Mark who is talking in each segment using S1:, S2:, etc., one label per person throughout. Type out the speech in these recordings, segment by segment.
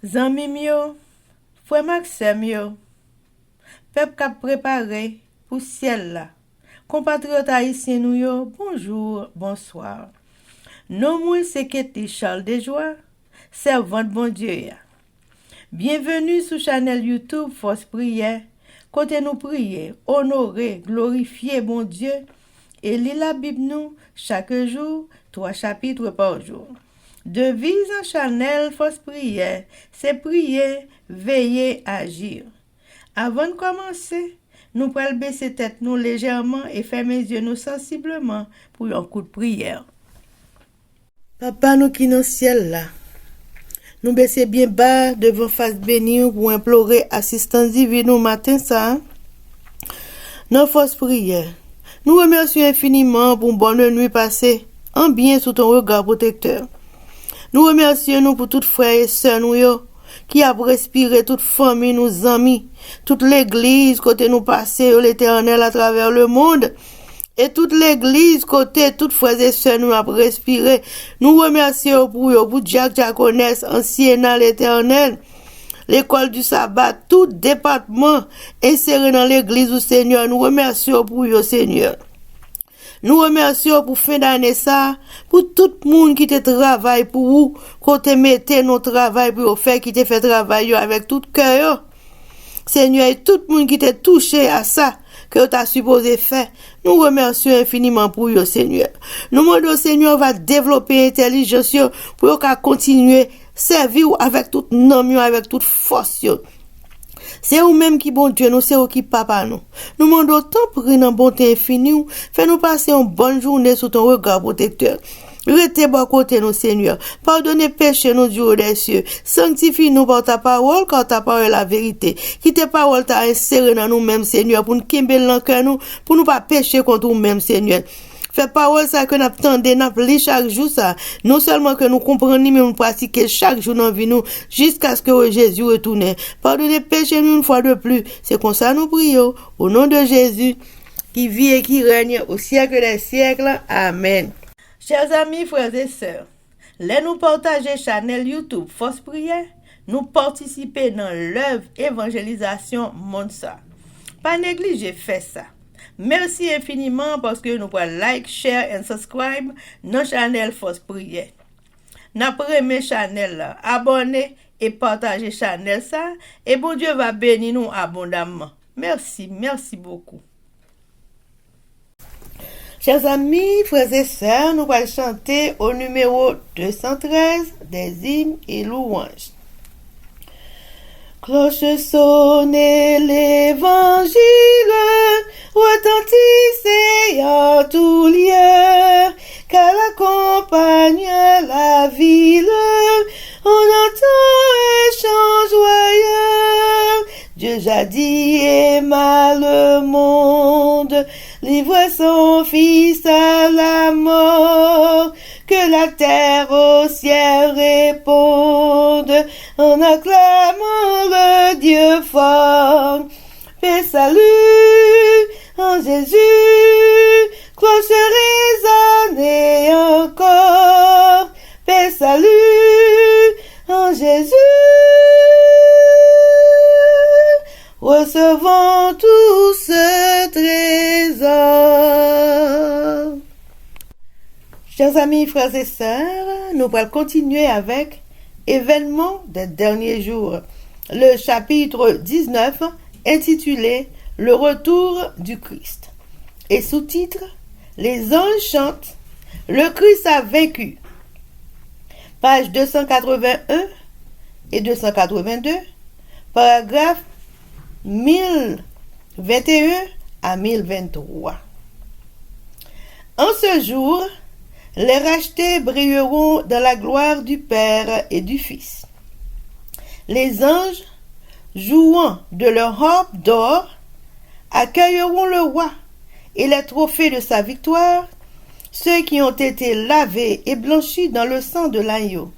S1: Zanmim yo, frère Maxime yo, peuple k'ap préparé pour ciel là. Compatriotes haïtiens nous yo, bonjour, bonsoir. Non moi c'est Ketty Charles Desjoie, servante bon Dieu ya. Bienvenue sur channel YouTube Force Prière, côté nous prier, honorer, glorifier bon Dieu et lire la Bible nous chaque jour, 3 chapitres par jour. Devise en channel Force Prière, c'est prier, veiller, agir. Avant de commencer, nous pouvons baisser tête nous légèrement et fermer les yeux nous sensiblement pour un coup de prière. Papa nous qui dans le ciel là, nous baisser bien bas devant face bénie pour implorer assistance divine au matin ça. Nos forces prières. Nous remercions infiniment pour une bonne nuit passée, en bien sous ton regard protecteur. Nous remercions nous pour toutes frères et sœurs nous qui a respiré toute famille, nos amis, toute l'église côté nous passer l'Éternel à travers le monde. Et toute l'église, côté, toutes frères et sœurs, nous avons respiré. Nous remercions pour Jack Diaconesse, ancien l'Éternel, l'école du sabbat, tout département inséré dans l'église du Seigneur. Nous remercions pour eux, Seigneur. Nous remercions pour fin d'année ça, pour tout le monde qui te travaille pour vous, côté mettez nos travail pour faire, qui te fait travailler avec tout cœur. Seigneur, et tout le monde qui t'a touché à ça, que tu as supposé faire, nous remercions infiniment pour eux, Seigneur. Nous demandons, Seigneur, va développer l'intelligence pour qu'à continuer servir avec toute nom, avec toute force. C'est vous-même qui bon Dieu, nous, c'est vous qui papa nous. Nous demandons tant pour une bonté infinie, fais-nous passer une bonne journée sous ton regard protecteur. Restez bon côté nous, Seigneur. Pardonnez péché nous, Dieu des cieux. Sanctifie-nous par ta parole, car ta parole est la vérité. Qui ta parole t'a inséré dans nous-mêmes, Seigneur, pour nous quimber l'encœur nous, pour nous pas pécher contre nous-mêmes, Seigneur. Fais parole ça que nous attendons, nous lisons chaque jour ça. Non seulement que nous comprenons, mais nous pratiquons chaque jour dans la vie nous, jusqu'à ce que Jésus retourne. Pardonnez péché nous une fois de plus. C'est comme ça nous prions, au nom de Jésus, qui vit et qui règne au siècle des siècles. Amen. Chers amis, frères et sœurs, là nous partager channel YouTube Force Prière, nous participer dans l'œuvre évangélisation monde ça. Pas négliger faire ça. Merci infiniment parce que nous pouvons like, share et subscribe dans channel Force Prière. N'après mes channel là, abonnez et partagez channel ça et bon Dieu va bénir nous abondamment. Merci beaucoup. Chers amis, frères et sœurs, nous allons chanter au numéro 213 des hymnes et louanges. Cloche sonne l'évangile, retentissez en tout lieu, qu'elle accompagne la ville, on entend un chant joyeux. Dieu jadis aima le monde, livre son fils à la mort, que la terre au ciel réponde, en acclamant le Dieu fort. Paix, salut en Jésus, cloche résonne et encore. Paix, salut en Jésus, recevons tout ce trésor. Chers amis, frères et sœurs, nous allons continuer avec Événements des derniers jours, le chapitre 19 intitulé Le retour du Christ et sous-titre Les anges chantent, le Christ a vaincu. Page 281 et 282, paragraphe 1021 à 1023. En ce jour, les rachetés brilleront dans la gloire du Père et du Fils. Les anges, jouant de leur harpe d'or, accueilleront le roi et les trophées de sa victoire, ceux qui ont été lavés et blanchis dans le sang de l'agneau.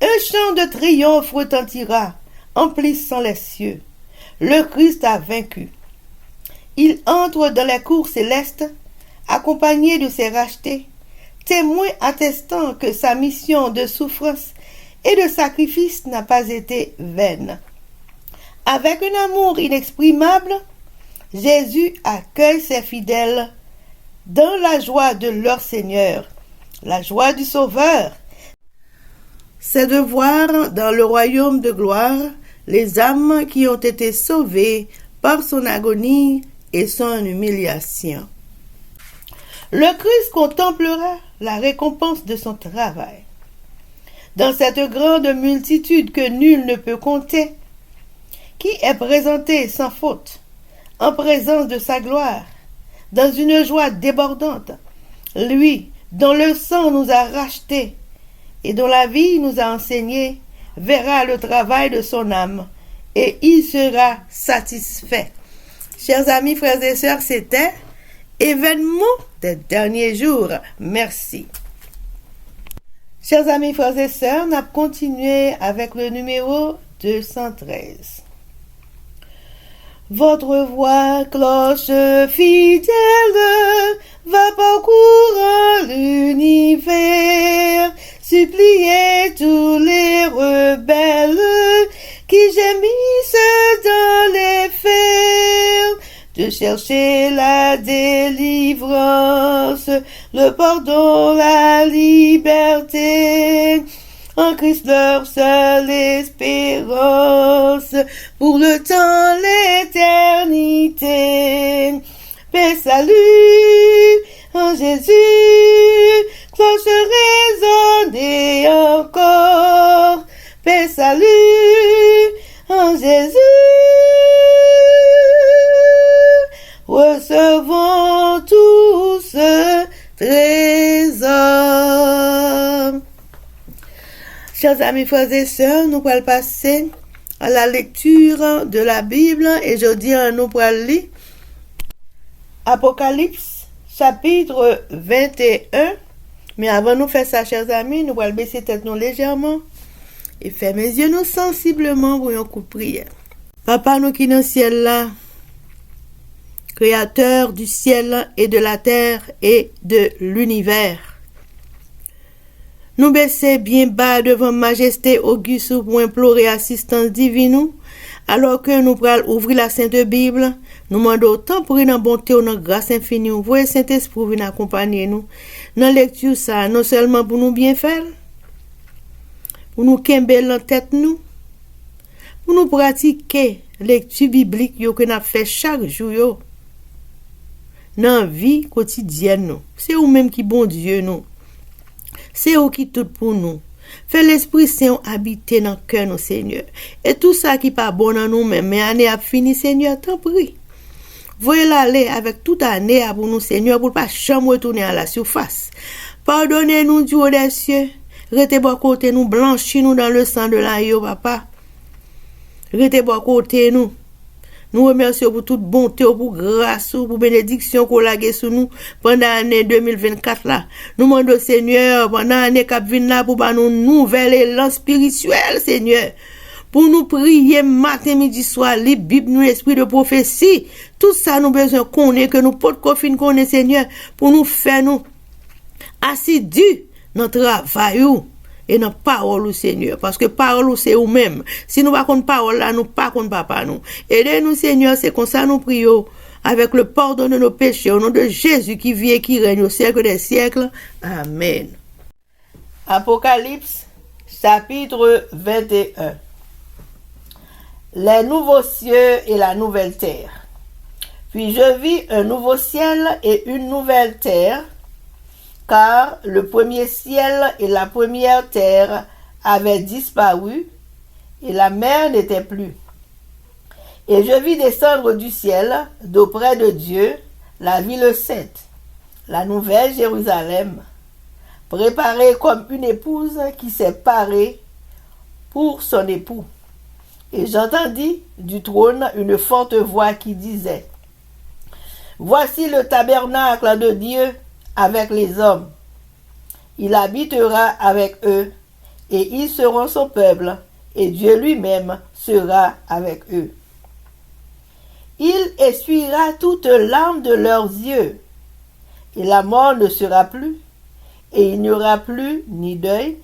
S1: Un chant de triomphe retentira, emplissant les cieux. Le Christ a vaincu. Il entre dans les cours célestes, accompagné de ses rachetés, témoins attestant que sa mission de souffrance et le sacrifice n'a pas été vain. Avec un amour inexprimable, Jésus accueille ses fidèles dans la joie de leur Seigneur, la joie du Sauveur. C'est de voir dans le royaume de gloire les âmes qui ont été sauvées par son agonie et son humiliation. Le Christ contemplera la récompense de son travail. Dans cette grande multitude que nul ne peut compter, qui est présentée sans faute, en présence de sa gloire, dans une joie débordante, lui, dont le sang nous a rachetés et dont la vie nous a enseignés, verra le travail de son âme et il sera satisfait. Chers amis, frères et sœurs, c'était Événement des derniers jours. Merci. Chers amis, frères et sœurs, on a continué avec le numéro 213. Votre voix, cloche fidèle, va parcourant l'univers, supplier tous les rebelles qui gémissent dans les fers, de chercher la délivrance, le pardon, la liberté, en Christ leur seule espérance, pour le temps, l'éternité. Paix, salut, en Jésus, cloche résonnez encore. Paix, salut, en Jésus, recevons tout ce trésor. Chers amis, frères et sœurs, nous allons passer à la lecture de la Bible et je dis nous allons lire Apocalypse chapitre 21. Mais avant de faire ça, chers amis, nous allons baisser tête nous légèrement et fermer les yeux nous sensiblement pour un coup de prière. Papa, nous qui dans le ciel là, Créateur du ciel et de la terre et de l'univers, nous baissons bien bas devant majesté auguste pour implorer assistance divine, alors que nous prenons ouvrir la Sainte Bible, nous demandons autant pour une bonté ou une grâce infinie. Voyez Saint-Esprit venir accompagner nous dans la lecture ça, non seulement pour nous bien faire, pour nous kember en tête nous, pour nous pratiquer lecture biblique que nous fait chaque jour dans la vie quotidienne nous. C'est vous-même qui bon Dieu nous. C'est vous qui tout pour nous. Fais l'Esprit Saint habiter dans le cœur nous, Seigneur. Et tout ça qui pas bon dans nous-mêmes, mais année a fini, Seigneur, t'en prie. Voyez l'aller avec toute année pour nous, Seigneur, pour ne pas jamais retourner à la surface. Pardonnez-nous, Dieu des cieux. Restez bon côté nous, blanchis-nous dans le sang de l'agneau, papa. Restez bon côté nous. Nous remercions pour toute bonté, pour grâce, pour bénédiction qu'on a sur nous pendant l'année 2024 là. Nous demandons Seigneur pendant l'année qui vient là pour nous nouvel élan spirituel, Seigneur. Pour nous prier matin, midi, soir, les Bibles, nous l'esprit de prophétie. Tout ça nous besoin connaître que nous pouvons confiner connaître, Seigneur, pour nous faire nous assidus notre travail et notre parole, Seigneur. Parce que parole, c'est nous-mêmes. Si nous ne parlons pas parole là, nous ne parlons pas papa nous. Aidez-nous, Seigneur, c'est comme ça nous prions. Avec le pardon de nos péchés, au nom de Jésus qui vit et qui règne au siècle des siècles. Amen. Apocalypse, chapitre 21. Les nouveaux cieux et la nouvelle terre. Puis je vis un nouveau ciel et une nouvelle terre, car le premier ciel et la première terre avaient disparu, et la mer n'était plus. Et je vis descendre du ciel, d'auprès de Dieu, la ville sainte, la nouvelle Jérusalem, préparée comme une épouse qui s'est parée pour son époux. Et j'entendis du trône une forte voix qui disait: Voici le tabernacle de Dieu avec les hommes. Il habitera avec eux, et ils seront son peuple, et Dieu lui-même sera avec eux. Il essuiera toutes larmes de leurs yeux, et la mort ne sera plus, et il n'y aura plus ni deuil,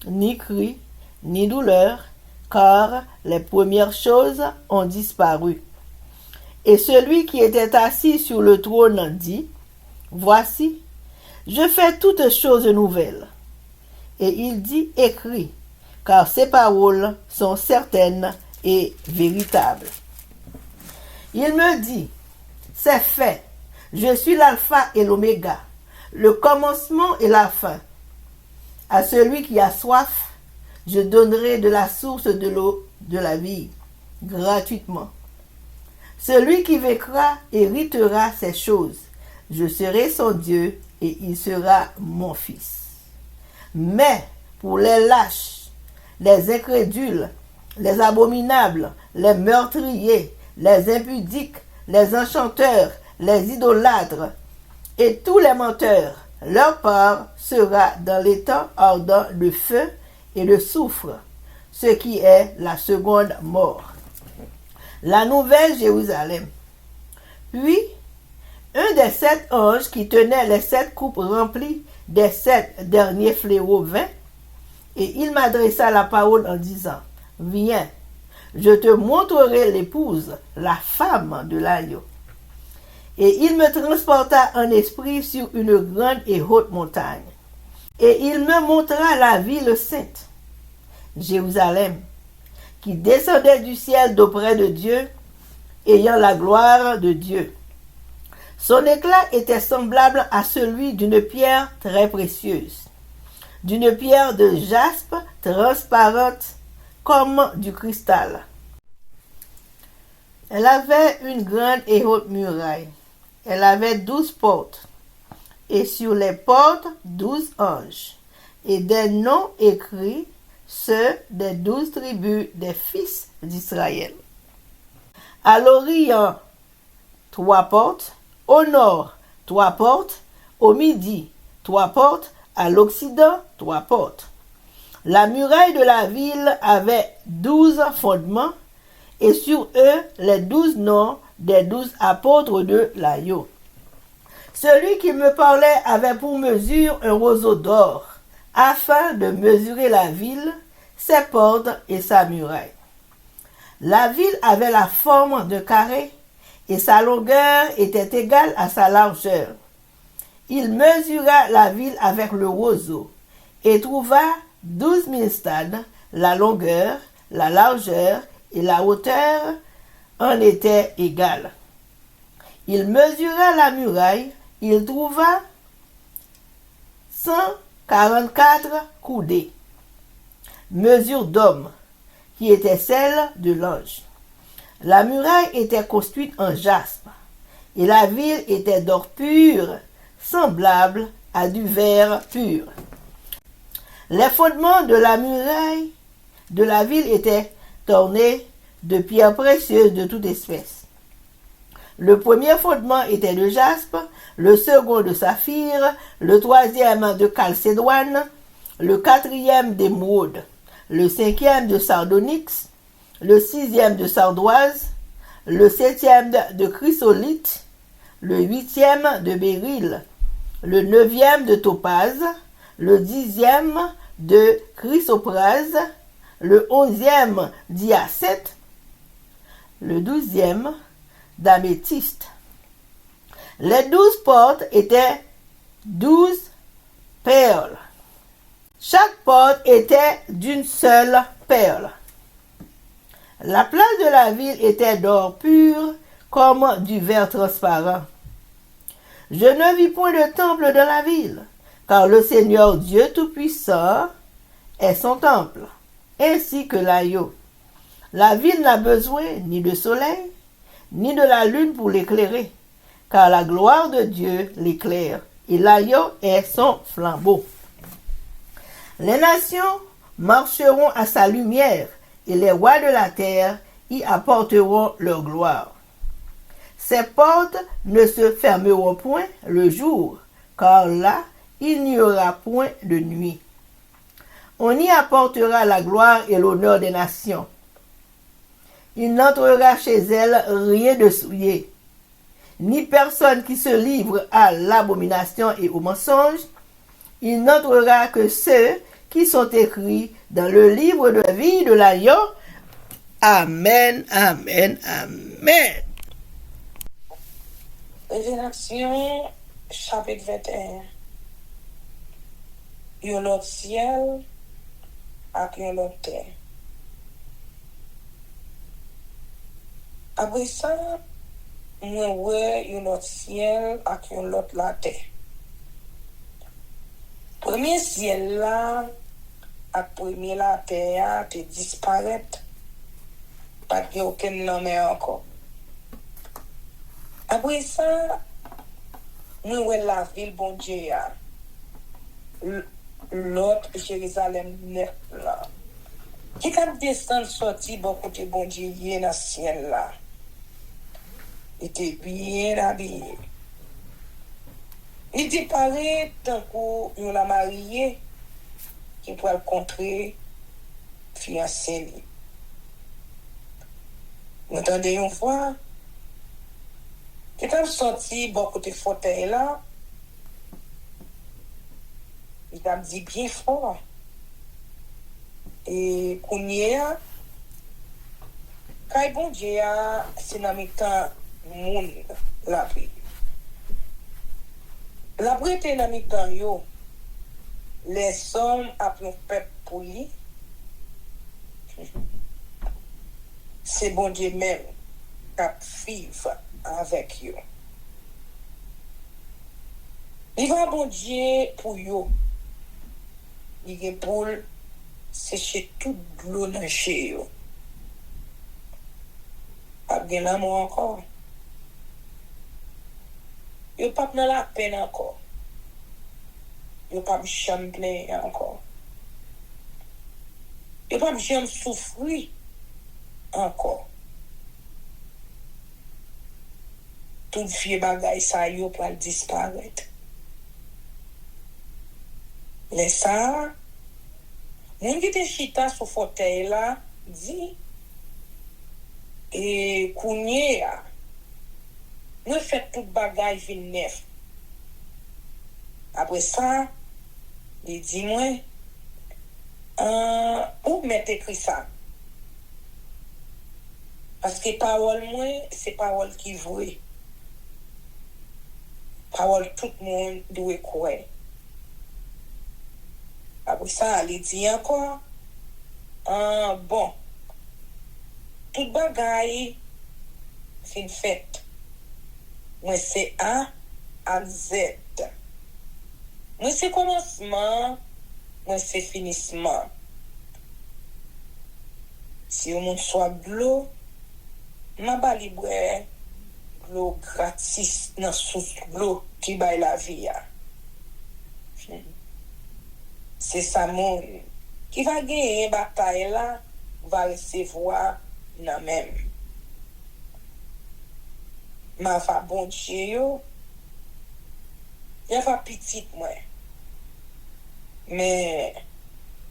S1: ni cri, ni douleur, car les premières choses ont disparu. Et celui qui était assis sur le trône dit, voici, je fais toutes choses nouvelles. Et il dit, écris, car ces paroles sont certaines et véritables. Il me dit, c'est fait, je suis l'alpha et l'oméga, le commencement et la fin. À celui qui a soif, je donnerai de la source de l'eau de la vie, gratuitement. Celui qui vaincra héritera ces choses. Je serai son Dieu et il sera mon fils. Mais pour les lâches, les incrédules, les abominables, les meurtriers, les impudiques, les enchanteurs, les idolâtres et tous les menteurs, leur part sera dans les temps ardents de feu et de soufre, ce qui est la seconde mort. La nouvelle Jérusalem. Puis, un des 7 anges qui tenait les 7 coupes remplies des 7 derniers fléaux vint, et il m'adressa la parole en disant, viens, je te montrerai l'épouse, la femme de l'agneau. Et il me transporta en esprit sur une grande et haute montagne. Et il me montra la ville sainte, Jérusalem, qui descendait du ciel d'auprès de Dieu, ayant la gloire de Dieu. Son éclat était semblable à celui d'une pierre très précieuse, d'une pierre de jaspe transparente comme du cristal. Elle avait une grande et haute muraille. Elle avait 12 portes, et sur les portes 12 anges, et des noms écrits, ceux des 12 tribus des fils d'Israël. À l'Orient, 3 portes, au nord, 3 portes, au midi, 3 portes, à l'Occident, 3 portes. La muraille de la ville avait 12 fondements, et sur eux les 12 noms des 12 apôtres de l'agneau. Celui qui me parlait avait pour mesure un roseau d'or, afin de mesurer la ville, ses portes et sa muraille. La ville avait la forme d'un carré, et sa longueur était égale à sa largeur. Il mesura la ville avec le roseau, et trouva 12 000 stades, la longueur, la largeur et la hauteur en étaient égales. Il mesura la muraille, il trouva 144 coudées, mesure d'homme, qui était celle de l'ange. La muraille était construite en jaspe, et la ville était d'or pur, semblable à du verre pur. Les fondements de la muraille de la ville étaient ornés de pierres précieuses de toute espèce. Le premier fondement était de jaspe, le second de saphir, le troisième de chalcédoine, le quatrième d'émeraude, le cinquième de sardonyx, le sixième de sardoise, le septième de chrysolite, le huitième de béryl, le neuvième de topaze, le dixième de chrysoprase, le 11e d'hyacinthe, le 12e d'améthyste. Les 12 portes étaient 12 perles. Chaque porte était d'une seule perle. La place de la ville était d'or pur comme du verre transparent. Je ne vis point de temple dans la ville, car le Seigneur Dieu Tout-Puissant est son temple, ainsi que l'agneau. La ville n'a besoin ni de soleil, ni de la lune pour l'éclairer, car la gloire de Dieu l'éclaire, et l'agneau est son flambeau. Les nations marcheront à sa lumière, et les rois de la terre y apporteront leur gloire. Ces portes ne se fermeront point le jour, car là, il n'y aura point de nuit. On y apportera la gloire et l'honneur des nations. Il n'entrera chez elles rien de souillé, ni personne qui se livre à l'abomination et au mensonge. Il n'entrera que ceux qui sont écrits dans le livre de la vie de l'agneau. Amen, amen, amen.
S2: Révélation, chapitre 21. Yon lot ciel ak yon lot terre. Après ça, mwen wè yon lot ciel ak yon lot la terre. Premier ciel là ak premier la terre te disparaît. Pas de aucun nom encore. Après ça, mwen wè la ville bon Dieu ya. L'autre Jérusalem neuf là. Qui quand descend sorti bon côté bon Dieu y dans ciel là. Il était bien habillé. Il était pareil tant qu'on l'a marié qui pourrait le contrer fiancé. Vous entendez une fois? Qui quand sorti bon côté fauteuil là. Il a dit bien fort. Et Kounia, quand bon Dieu c'est dans le temps monde la vie. La vie était dans le temps yo. Les hommes appellent un peuple pour lui. C'est bon Dieu même qui vivre avec eux. Il va bon Dieu pour eux. Il est pour sécher toute l'eau dans chez eux. Pas de l'amour encore. Il n'y a pas de la peine encore. Il n'y a pas de champlain encore. Il n'y a pas de jamais souffrir encore. Tout vieux bagay ça yo pour disparaître. Les ça, moun qui te chita sur fauteuil là, dit, et kounye a, nous fait tout bagay vin neuf. Après ça, il dit moi, où mettre écrit ça? Parce que parole moi, c'est parole qui vraie. Parole tout le monde doit croire. Après ça, il dit encore, bon, tout bagay fin fait. Moi c'est A à Z. Moi c'est commencement, moi c'est finissement. Si au monde soit bleu, m'a ba libre l'eau gratis dans sous l'eau qui baille la vie. C'est ça mon qui va gagner bataille là va recevoir nan même. Ma fa bon Dieu yo. Y a pas petite moi. Mais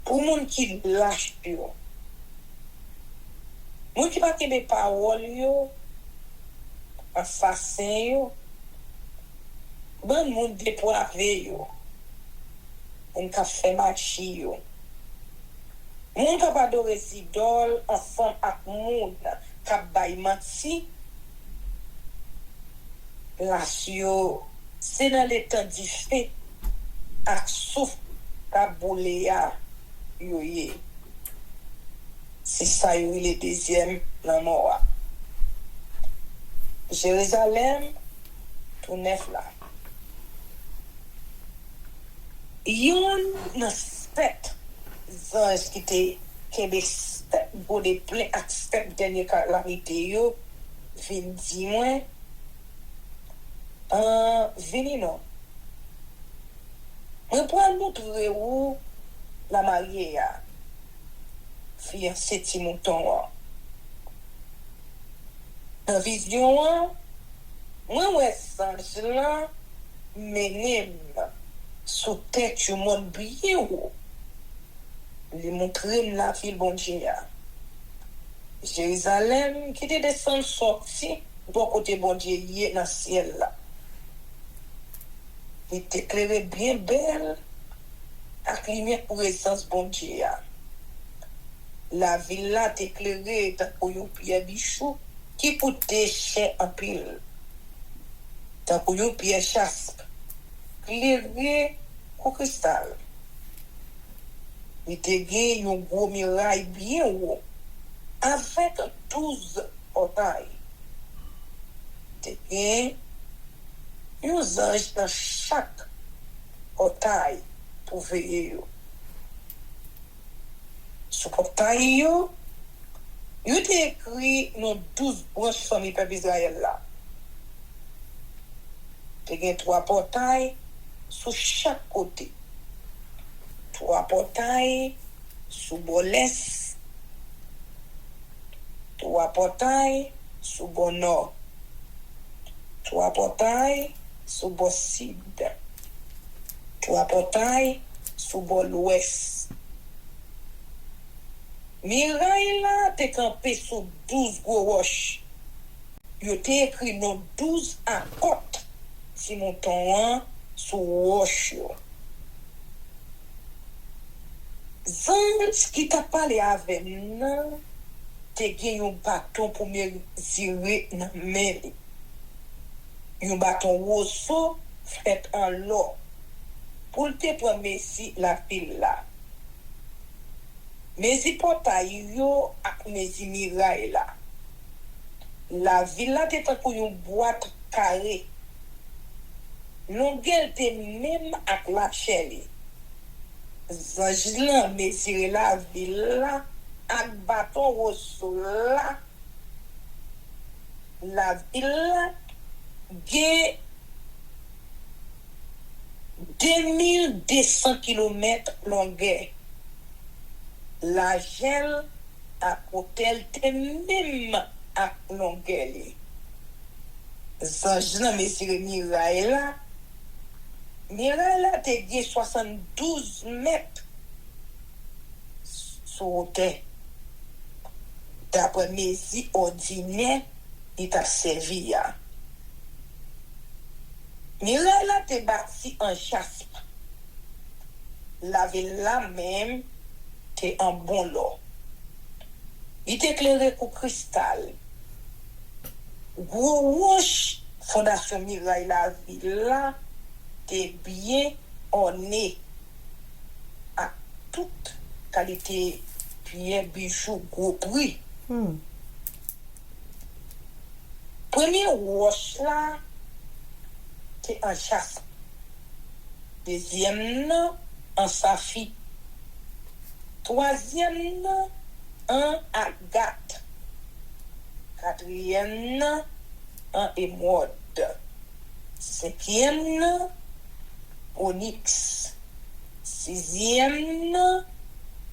S2: pour moun qui lâche yo. Moun qui pas kebe parole yo, assassin yo. Bon moun dépravé yo. On ka fait marchi yo. Moun ka pa adore idole ensemble ak moun ka bay manti. Lasio, c'est dans le temps du fait ak souf ka boule ya yo ye. C'est ça yo le deuxième l'amour. Jérusalem tout neuf là. Yon nan sept anges qui te kebe bode plein ak sept dernier calamité yo vin di mwen vini non. Mwen pral montre ou la mariée ya fiancé ti mouton wa. En vision wa mwen wè sanj la menem sous tête du monde brillé ou les montrer la ville bon Dieu. Jérusalem qui te descend sorti bon côté bon Dieu dans le ciel là. Il était éclairé bien belle ak lumière présence bon Dieu ya. La ville là t'éclairée tant pour yon pierre bichou qui pour déchet en pile. Tant pour yon pierre jaspe éclairé au cristal. Il te gen yon gros muraille bien haut avec 12 portails. Te gen yon ange dans chaque portail pour veiller yo. Sous portail yo te écrit nos 12 branches famille peuple Israël là. Te gen 3 portails sur chaque côté. 3 portails sous bord l'est, 3 portails sous bord nord, 3 portails sous bord sud, 3 portails sous bord l'ouest. Miraille là te campé sous 12 gros roches. Yo te écrit nos 12 à côte si mon ton sous roche yo. Zanj qui t'a parlé avec nous, te gen yon bâton pour mesurer nan men li. Yon bâton roseau fait en l'or. Pour te prendre mesi la pile là. Mesi portail yo ak mesi miraille là. La ville là te pour yon boîte carrée. Longueur te même ak la chèli. Zanj lan mesire la ville là ak bâton roseau là. La ville là gen 2200 km longueur. La gel à hôtel te même à longueur li. Zanj lan mesire miraille là. Miraille là te gen 72 mètres sur hauteur. D'après mesi ordinaire, il t'a servi ya. Miraille là te bâti en jaspe. La ville là même te en bon l'or. Il t'éclairé au cristal. Gros roche fondation miraille la ville là te bien orné à toute qualité pierre bijoux gros prix. Premier roche là te en jaspe. Deuxième nan en saphir. Troisième nan en agate. Quatrième nan en émeraude. Cinquième nan onyx. Sixième nan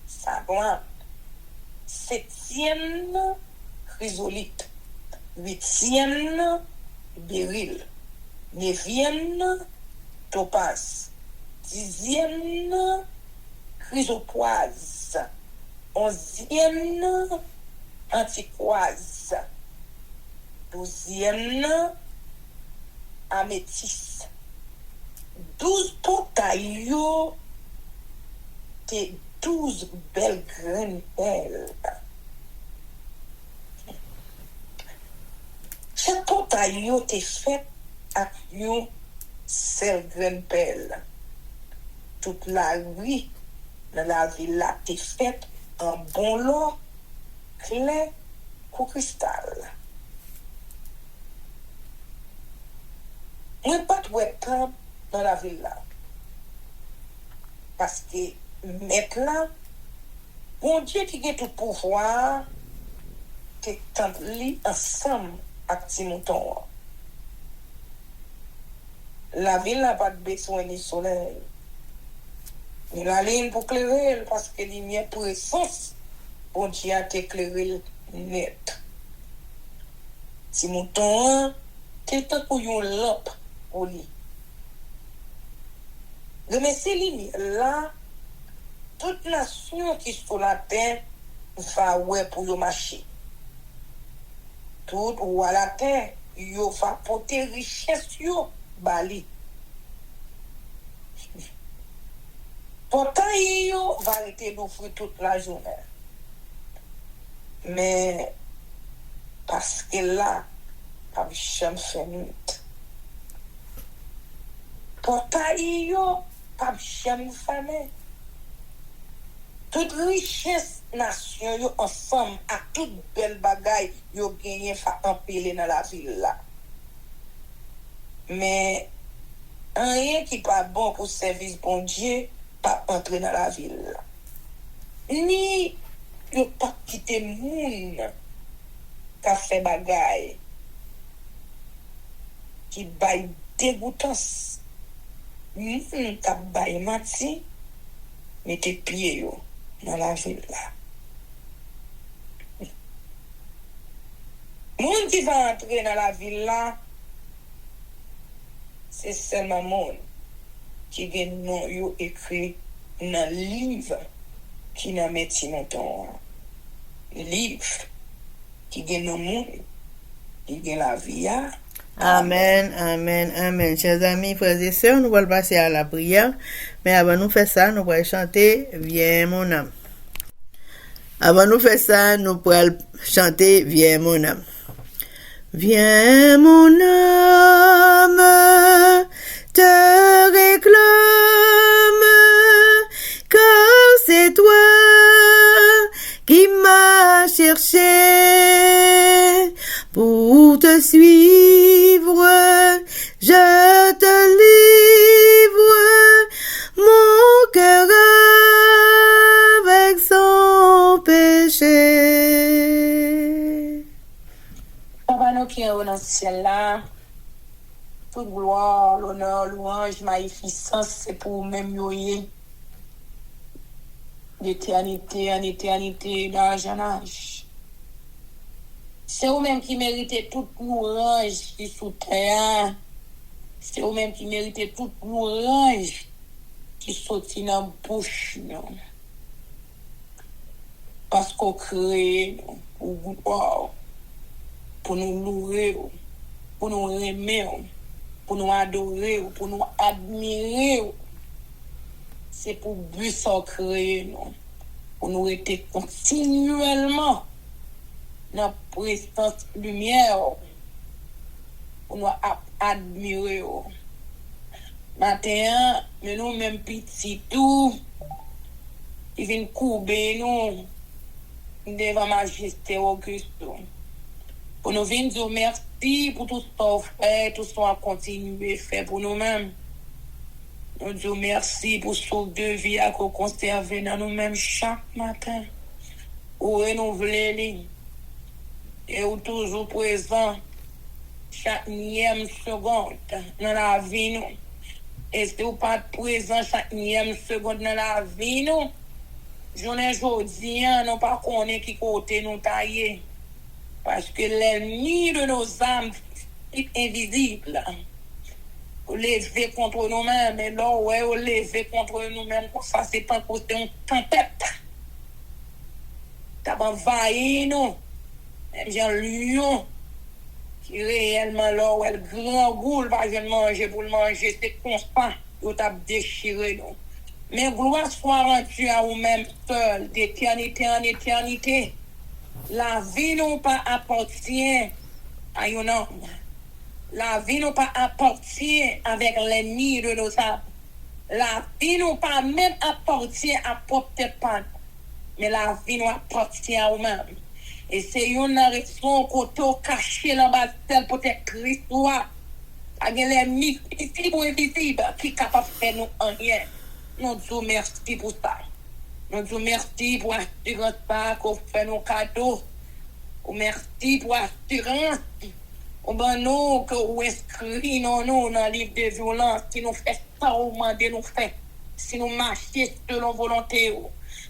S2: sablon. Septième nan chrysolite. Huitième nan béryl. Neuvième nan topaz. Dixième nan chrysopoise. Onzième nan antiquoise. Douzième nan améthyste. 12 portails yo te 12 belles graines perles. Chaque portail yo te fait avec yon seul graine perle. Toute la rue dans la ville là te fait en bon lot clair ou cristal. Moi pas de temps dans la ville là. Parce que maintenant, bon Dieu qui a tout pouvoir, te tente li ensemble avec ti mouton. La ville n'a pas de besoin de soleil. Il a ligne pour éclairer parce que lumière présence, bon Dieu a t'éclairé net. Si mouton, te tant pour yon lampe pour lui. Mais c'est lumière là, toute nation qui sur la terre va ouais pour yon marcher. Tout ou à la terre, yo va porter richesse yo bali. Portail yo va arrêter d'ouvrir toute la journée. Mais parce que là, pas jamais fait nuit. Portail yo pas jamais fermé. Toute richesse nation yo ensemble à toute belle bagaille yo gagné fa empiler dans la ville là. Mais rien qui pas bon pour service bon Dieu pas entrer dans la ville là. Ni yo pas quitter moun qui fait bagaille qui bail dégoûtance. Qui bail mati mettez pied yo dans la ville là. Moun qui va entrer dans la ville là, c'est seulement moun qui gen nom yo écrit dans livre qui n'a metti dans ton livre qui gen nom moun qui gen la vie.
S1: Amen, amen, amen. Chers amis, frères et sœurs, nous allons passer à la prière. Mais avant de faire ça, nous allons chanter Viens mon âme. Avant de faire ça, nous allons chanter Viens mon âme. Viens mon âme, te réclame, car c'est toi qui m'as cherché pour te suivre. Je te livre mon cœur avec son péché.
S2: Papa nous qui est dans le ciel là, toute gloire, l'honneur, louange, magnificence, c'est pour même yoye. D'éternité en éternité, d'âge en âge. C'est vous-même qui méritez toute louange qui sous terre. C'est vous-même qui méritez toute louange qui sortit dans la bouche. Parce qu'on crée pour gloire, pour nous louer, pour nous aimer, pour nous adorer, pour nous admirer. C'est pour but sans créer, non. Pour nous être continuellement dans la présence lumière, pour nous admirer. Matin, mais nous même petits tout, ils viennent courber nous devant majesté Auguste. Pour nous venir dire merci pour tout ce qu'on fait, tout ce qu'on a continué à faire pour nous-mêmes. Nous disons merci pour ce de vie qu'on conserve dans nous-mêmes chaque matin. Ou renouveler les et ou toujours présent chaque nième seconde dans la vie nous. Et si vous pas présent chaque nième seconde dans la vie nous, journée aujourd'hui, nous pas connaît qui côté nous tailler. Parce que l'ennemi de nos âmes est invisible. On lever contre nous-mêmes, et là, ouais, on lever contre nous-mêmes, ça, c'est pas côté une tempête. T'as envahi nous, même un lion, qui réellement, là, ouais, le grand goût, va manger pour le manger, c'est constant, il t'a déchiré nous. Mais gloire soit rendue à vous-même seul, d'éternité en éternité. La vie nous pas appartient à un homme. La vie nous pas appartient avec l'ennemi de nos âmes. La vie nous pas même appartient à propre pas. Mais la vie nous appartient à nous-mêmes. Et c'est une raison qu'on t'a caché dans la base pour te Christ. Avec l'ennemi visible ou invisible qui est capable de faire nous en rien. Nous disons merci pour ça. Nous disons merci pour l'assurance qu'on fait nos cadeaux. Merci pour l'assurance. Nous que vous inscrivez dans le livre de violence. Si nous faisons ça, vous demandez nous faire. Si nous marchons selon volonté.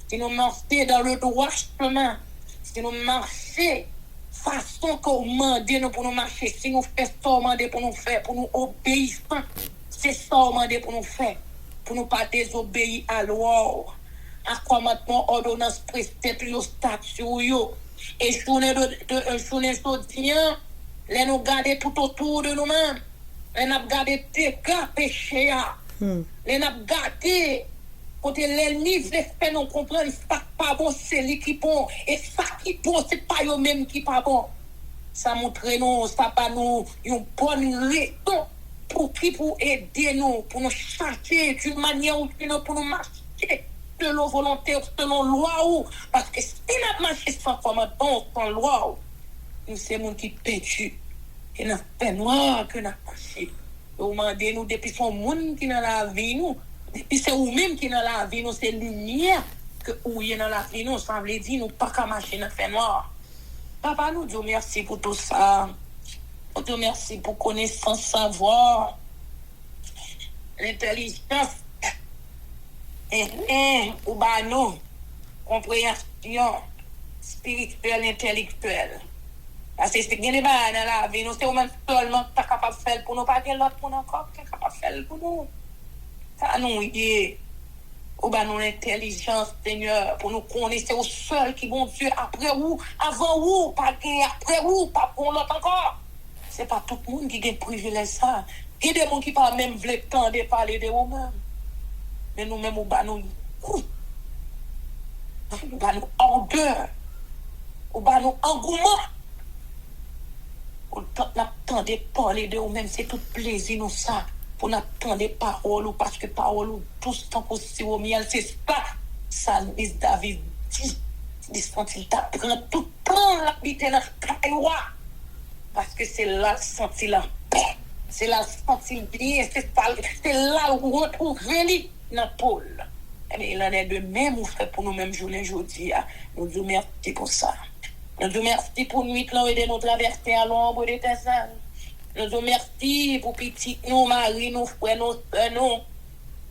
S2: Si nous marchons dans le droit chemin. Si nous marchons façon que vous demandez nous pour nous marcher. Si nous faisons ça, vous demandez pour nous faire. Pour nous obéir. C'est ça vous demandez pour nous faire. Pour nous pas désobéir à la loi. À commandement, ordonnance, précepte, statut. Et journée quotidienne, les nous garder tout autour de nous-mêmes. Les nous garder tes gars péchés. Les nous garder Côté l'ennemi veut faire nous comprendre ça pas bon, c'est lui qui bon. Et ça qui bon, c'est pas eux même qui pas bon. Ça montre nous, ça pas nous une bonne raison pour aider nous, pour nous changer d'une manière ou d'une autre, pour nous marcher selon volonté, selon loi ou. Parce que si nous marchons sans commandement, sans loi, nous sommes gens qui pêchent. Et nous fait noir que nous marchons. Vous demandez nous depuis son monde qui dans la vie nous. Depuis c'est vous-même qui dans la vie nous, c'est lumière que vous êtes dans la vie nous. Ça veut dire nous pas qu'à marcher dans le fait noir. Papa, nous disons merci pour tout ça. Nous disons merci pour connaissance, savoir, l'intelligence, ou bah nous, compréhension spirituelle, intellectuelle. Parce que c'est bien des dans la vie, nous sommes seulement pas capable de faire pour nous, pas que l'autre pour nous encore, qui est capable de faire pour nous. Ça nous y ou bah nous l'intelligence, Seigneur, pour nous connaître au seul qui bon Dieu, après vous, avant vous, pas après vous, pas pour l'autre encore. C'est pas tout le monde qui a privilège ça. Il y a des gens qui pas même veulent temps de parler de vous-même. Mais nous-mêmes, nous bah nous coup. Nous bah nous ardeur. Nous bah nous engouement. Nous temps de parler de vous-même, c'est tout plaisir nous ça. Pour n'attendre des paroles ou parce que paroles ou tout ce temps aussi au miel, c'est ça. Ça, David dit. Il t'apprend tout le temps l'habiter dans le cailloua. Parce que c'est là le sentir la paix. C'est là le sentir bien. C'est là où on retrouve Véli dans le pôle. Eh bien, il en est de même, on fait pour nous-mêmes journée aujourd'hui. Nous disons merci pour ça. Nous disons merci pour nuit, là, aider nous traverser à l'ombre des ténèbres. Nous disons merci pour petit nous, mari, nous, frères, nous, soeurs, nous,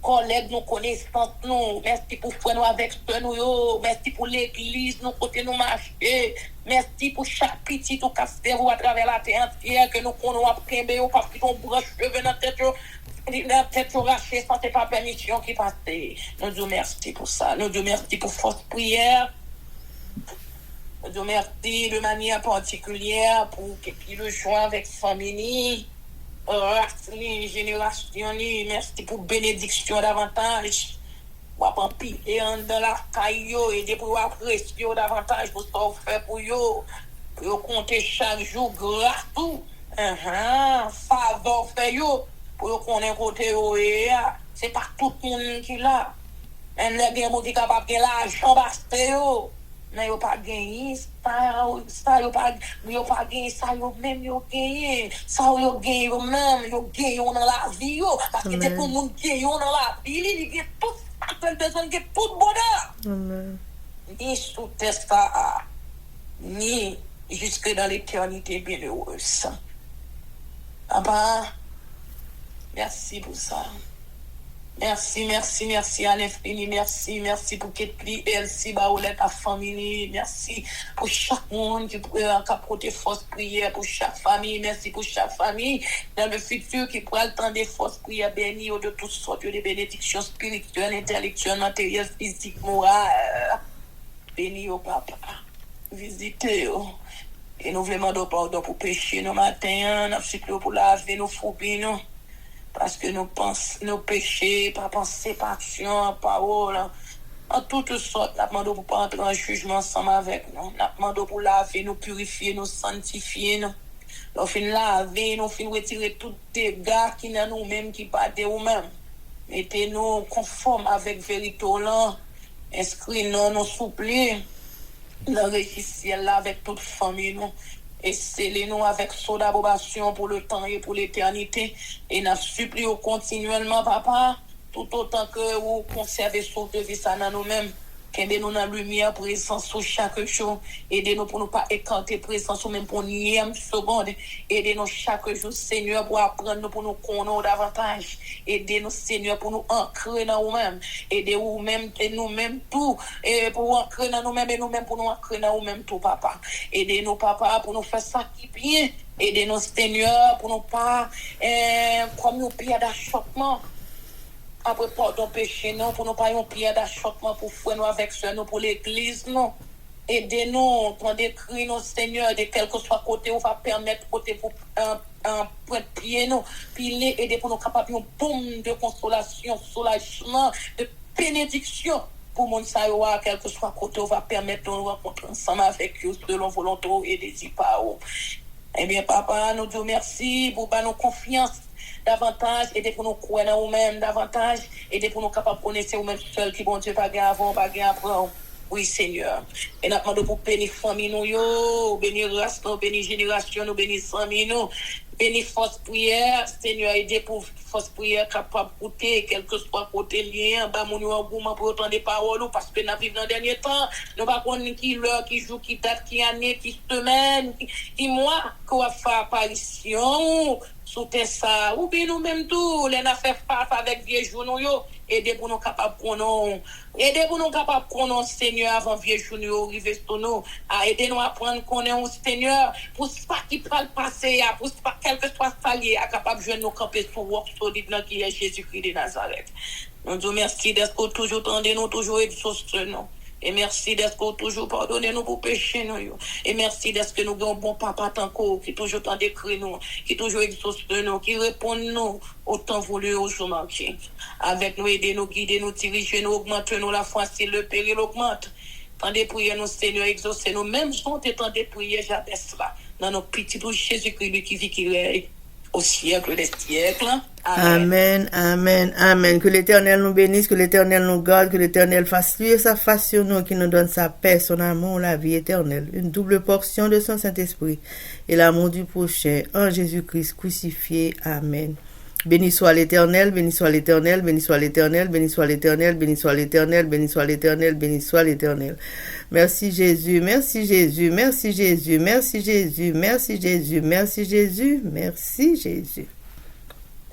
S2: collègues, nous, connaissances, nous. Merci pour frères, nous, avec soeurs, nous. Merci pour l'église, nous, côté nous marcher. Merci pour chaque petit ou casse-terre à travers la terre entière que nous connaissons après, parce qu'ils ont branché cheveux dans la tête rachée, ça c'est pas permission qui passe. Nous disons merci pour ça. Nous disons merci pour force prière. Nous disons merci de manière particulière pour qu'il le joint avec famille, génération. Merci pour bénédiction davantage. Pour pas piler dans la caillou et pour apprécier davantage pour ce qu'on fait pour eux. Pour compter chaque jour grâce tout. Faveur fait yo. Pour qu'on ait côté et c'est pas tout le monde qui l'a. Un les gens qui capable de l'argent basté yo. Mais yo pas gagné ça yo pas gagné ça yo même yo gagné ça yo gagné yo même yo gagné dans la vie yo parce que c'est pour monde gagné dans la vie il y a tout ça personne qui tout bonheur. Amen. Ni sous ça ni jusque dans l'éternité bienheureuse. Papa, merci pour ça. Merci à l'infini. Merci pour que tu merci pour ta famille. Merci pour chaque monde qui a porté force prière pour chaque famille. Merci pour chaque famille dans le futur qui pourra le temps des forces prières bénies de toutes sortes de bénédictions spirituelles, intellectuelles, matérielles, physiques, morales. Bénis au papa. Visitez. Et nous demandons pardon pour pécher nos matins. Nous supplions pour laver nos phobie. Parce que nous pensons, nos péchés, par pensée, par action, parole, en toutes sortes, nous demandons pour pas entrer en jugement ensemble avec nous. Nous demandons pour laver, nous purifier, nous sanctifier. Nous finissons laver, nous finissons retirer tous les dégâts qui sont nous-mêmes, qui pas de nous-mêmes. Mettez-nous conformes avec vérité là. Inscrivez-nous, nous supplions. Nous réussissons là avec toute famille, nous. Et scellez-nous avec son d'approbation pour le temps et pour l'éternité. Et nous supplions continuellement, papa, tout autant que vous conservez son de vie ça dans nous-mêmes. Qu'aidez-nous dans la lumière, présence sur chaque jour. Aidez-nous pour ne pas écarter présence ou même pour une seconde. Aidez-nous chaque jour, Seigneur, pour apprendre, pour nous connaître davantage. Aidez-nous, Seigneur, pour nous ancrer dans nous-mêmes. Aidez-nous même et nous-mêmes tout. Et pour ancrer dans nous-mêmes et nous-mêmes pour nous ancrer dans nous-mêmes tout, papa. Aidez-nous, papa, pour nous faire ça qui est bien. Aidez-nous, Seigneur, pour nous pas comme nous pierre d'achoppement. Après pardon péché non pour nous pas une prière d'achoppement pour frère nous avec soeur nous pour l'église non aidez-nous quand décrit nos Seigneur de quel que soit côté on va permettre côté pour un point de prier nous puis aider pour nous capable une bombe de consolation soulagement de bénédiction pour mon sa yo, quel que soit côté, on va permettre de nous rencontrer ensemble avec eux selon volonté et désir par eux. Eh bien, papa, nous disons merci pour nos confiance davantage, aider pour nous croire en nous-mêmes davantage, aider pour nous capables de connaître nous-mêmes seuls qui, bon Dieu, pas gagner avant, pas gagner après. Oui, Seigneur. Et nous demandons pour bénir famille nous, bénir race, bénir génération, nous bénir famille nous, bénir force prière, Seigneur, aider pour force prière capable de coûter, quel que soit côté lien, bah, mon engouement pour entendre des paroles, parce que nous vivons dans le dernier temps, nous ne savons pas qui l'heure, qui jour, qui date, qui année, qui semaine, qui mois, qu'on va faire apparition, sous ça, ou bien nous-mêmes tout, les n'a fait face avec vieux jours, nous, aider pour nous capables de connaître, Seigneur, avant vieux jours, nous, arriver sur nous, à aider nous à apprendre qu'on est un Seigneur, pour ce qui peut le passer, pour ce quel que soit ça lié, à capable de nous camper sur le work solide, qui est Jésus-Christ de Nazareth. Nous disons merci d'être toujours tendez nous, toujours exaucez nous. Et merci d'être toujours pardonné nous pour pécher nous. Et merci d'être nous avons un bon papa tanko qui toujours t'en décrit nous, qui toujours exauce nous, qui répond nous autant voulu au jour manqué. Avec nous, aider nous, guider nous, diriger nous, augmenter nous la foi si le péril augmente. Tendez prier nous, Seigneur, exaucer nous. Même si on t'étendait prier, j'abaisse là. Dans nos petits bouches, Jésus-Christ qui vit, qui règne au siècle des siècles.
S1: Amen, amen, amen. Que l'Éternel nous bénisse, que l'Éternel nous garde, que l'Éternel fasse lui et sa face sur nous, qui nous donne sa paix, son amour, la vie éternelle. Une double portion de son Saint-Esprit et l'amour du prochain en Jésus-Christ crucifié. Amen. Béni soit l'Éternel, béni soit l'Éternel, béni soit l'Éternel, béni soit l'Éternel, béni soit l'Éternel, béni soit l'Éternel, béni soit l'Éternel. Merci Jésus, merci Jésus, merci Jésus, merci Jésus, merci Jésus, merci Jésus, merci Jésus.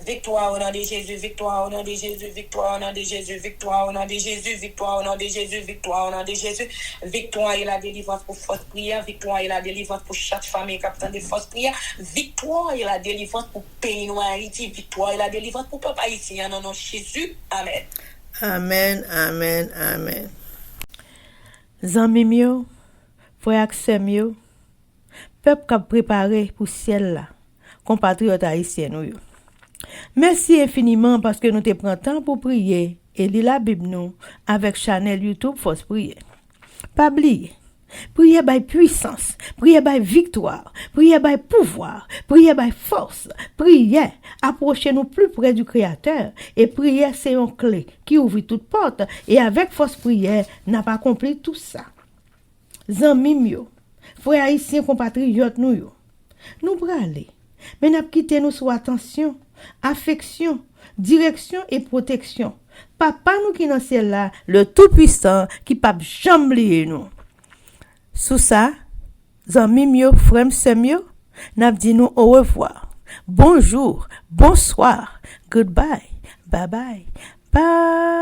S2: Victoire au nom de Jésus, victoire au nom de Jésus, victoire au nom de Jésus, victoire au nom de Jésus, victoire au nom de Jésus, victoire au nom de Jésus, victoire et la délivrance pour force prière, victoire et la délivrance pour chaque famille capitaine de force prière, victoire et la délivrance pour pays noir Haïti, victoire et la délivrance pour papa ici, en nom de Jésus, amen.
S1: Amen, amen, amen. Zanmi mio, frère Axem peuple qui préparé pour ciel là, compatriotes haïtiens nous. Merci infiniment parce que nous te prenons temps pour prier et lire la Bible nous avec Chanel YouTube Force Prière. Pas oublier, prier by puissance, prier by victoire, prier by pouvoir, prier by force, prier, approcher nous plus près du Créateur et prier c'est une clé qui ouvre toute porte et avec force prière n'a pas accompli tout ça. Zanmi mio, frères haïtiens compatriotes nous aller, mais n'a quitté nous sous attention, affection, direction et protection. Papa nous qui dans ciel là, le tout-puissant qui pas jamais oublier nous. Sous ça, zanmi mio, frère semio, n'a dit nous au revoir. Bonjour, bonsoir, goodbye, bye bye, bye.